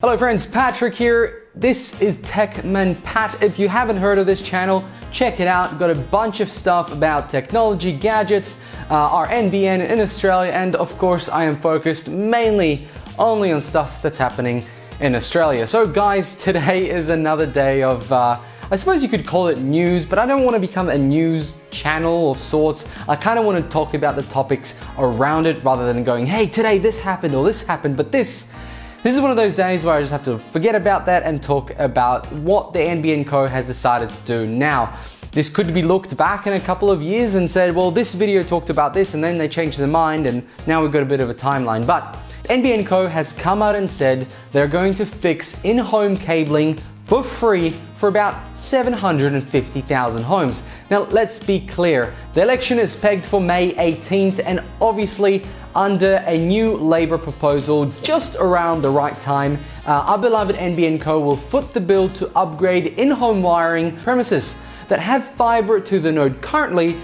Hello friends, Patrick here. This is Techman Pat. If you haven't heard of this channel, check it out. Got a bunch of stuff about technology, gadgets, our NBN in Australia, and of course I am focused mainly only on stuff that's happening in Australia. So guys, today is another day of, I suppose you could call it news, but I don't want to become a news channel of sorts. I kind of want to talk about the topics around it rather than going, hey, today this happened or this happened, but this is one of those days where I just have to forget about that and talk about what the NBN Co has decided to do now. This could be looked back in a couple of years and said, well, this video talked about this, and then they changed their mind and now we've got a bit of a timeline. But NBN Co has come out and said they're going to fix in-home cabling for free for about 750,000 homes. Now, let's be clear. The election is pegged for May 18th, and obviously under a new Labour proposal just around the right time, our beloved NBN Co will foot the bill to upgrade in-home wiring premises that have fibre to the node currently,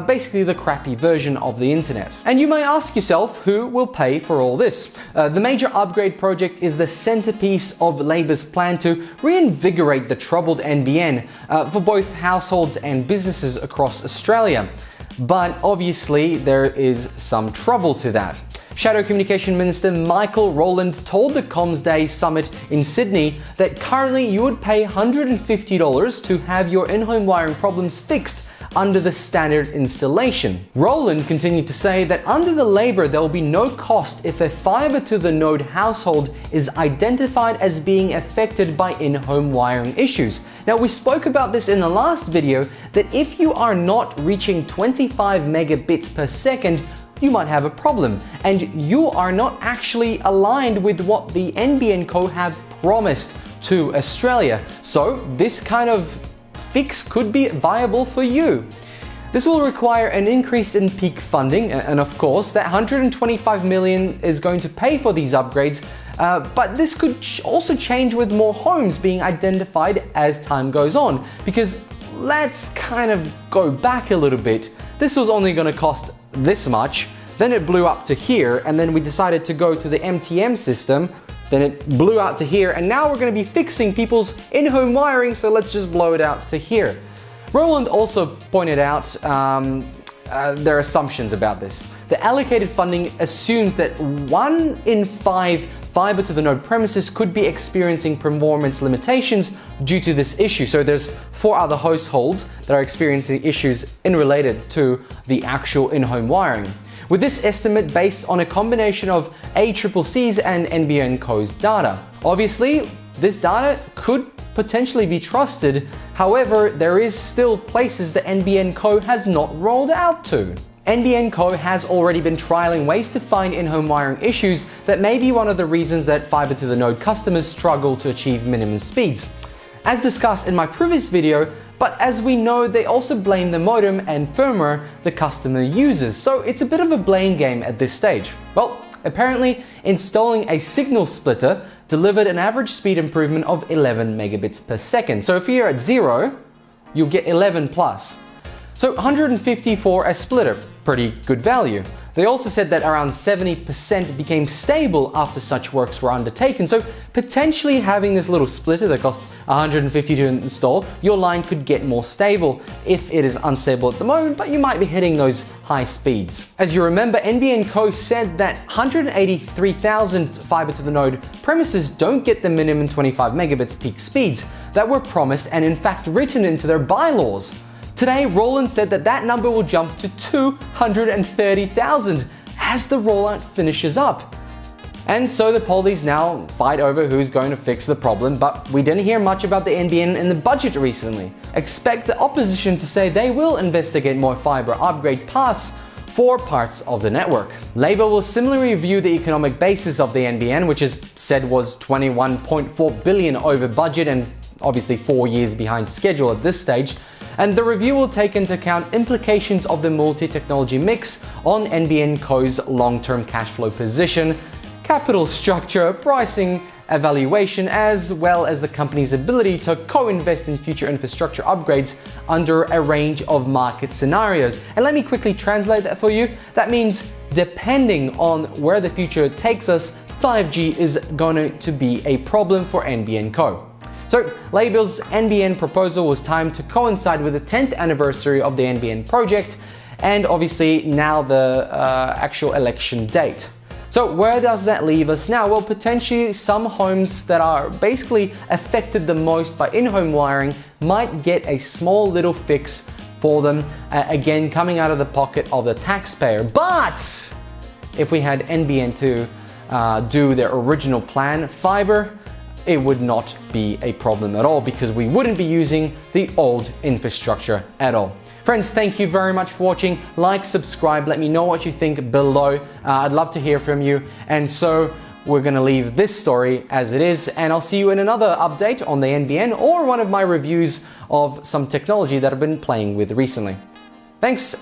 basically the crappy version of the internet. And you may ask yourself, who will pay for all this? The major upgrade project is the centerpiece of Labour's plan to reinvigorate the troubled NBN for both households and businesses across Australia. But obviously there is some trouble to that. Shadow Communication Minister Michael Rowland told the Comms Day Summit in Sydney that currently you would pay $150 to have your in-home wiring problems fixed under the standard installation. Rowland continued to say that under the Labour there will be no cost if a fibre to the node household is identified as being affected by in-home wiring issues. Now, we spoke about this in the last video, that if you are not reaching 25 megabits per second, you might have a problem, and you are not actually aligned with what the NBN Co have promised to Australia. So this kind of fix could be viable for you. This will require an increase in peak funding, and of course that 125 million is going to pay for these upgrades, but this could also change with more homes being identified as time goes on, because let's kind of go back a little bit. This was only going to cost this much, then it blew up to here, and then we decided to go to the MTM system, then it blew out to here, and now we're going to be fixing people's in-home wiring, so let's just blow it out to here. Roland also pointed out their assumptions about this. The allocated funding assumes that 1 in 5 fibre to the node premises could be experiencing performance limitations due to this issue. So there's 4 other households that are experiencing issues related to the actual in-home wiring. With this estimate based on a combination of ACCC's and NBN Co's data. Obviously, this data could potentially be trusted. However, there is still places that NBN Co has not rolled out to. NBN Co has already been trialing ways to find in-home wiring issues that may be one of the reasons that fibre to the node customers struggle to achieve minimum speeds. As discussed in my previous video, but as we know, they also blame the modem and firmware the customer uses, so it's a bit of a blame game at this stage. Well, apparently installing a signal splitter delivered an average speed improvement of 11 megabits per second. So if you're at 0, you'll get 11 plus. So 150 for a splitter, pretty good value. They also said that around 70% became stable after such works were undertaken, so potentially having this little splitter that costs 150 to install, your line could get more stable if it is unstable at the moment, but you might be hitting those high speeds. As you remember, NBN Co said that 183,000 fibre to the node premises don't get the minimum 25 megabits peak speeds that were promised and in fact written into their bylaws. Today, Roland said that that number will jump to 230,000 as the rollout finishes up. And so the polies now fight over who's going to fix the problem, but we didn't hear much about the NBN in the budget recently. Expect the opposition to say they will investigate more fibre upgrade paths for parts of the network. Labour will similarly review the economic basis of the NBN, which is said was 21.4 billion over budget and obviously 4 years behind schedule at this stage. And the review will take into account implications of the multi-technology mix on NBN Co's long-term cash flow position, capital structure, pricing, evaluation, as well as the company's ability to co-invest in future infrastructure upgrades under a range of market scenarios. And let me quickly translate that for you. That means depending on where the future takes us, 5G is going to be a problem for NBN Co. So, Labour's NBN proposal was timed to coincide with the 10th anniversary of the NBN project and obviously now the actual election date. So where does that leave us now? Well, potentially some homes that are basically affected the most by in-home wiring might get a small little fix for them, again coming out of the pocket of the taxpayer. But if we had NBN to do their original plan, fibre, it would not be a problem at all because we wouldn't be using the old infrastructure at all. Friends, thank you very much for watching. Like, subscribe, let me know what you think below. I'd love to hear from you. And so we're going to leave this story as it is, and I'll see you in another update on the NBN or one of my reviews of some technology that I've been playing with recently. Thanks.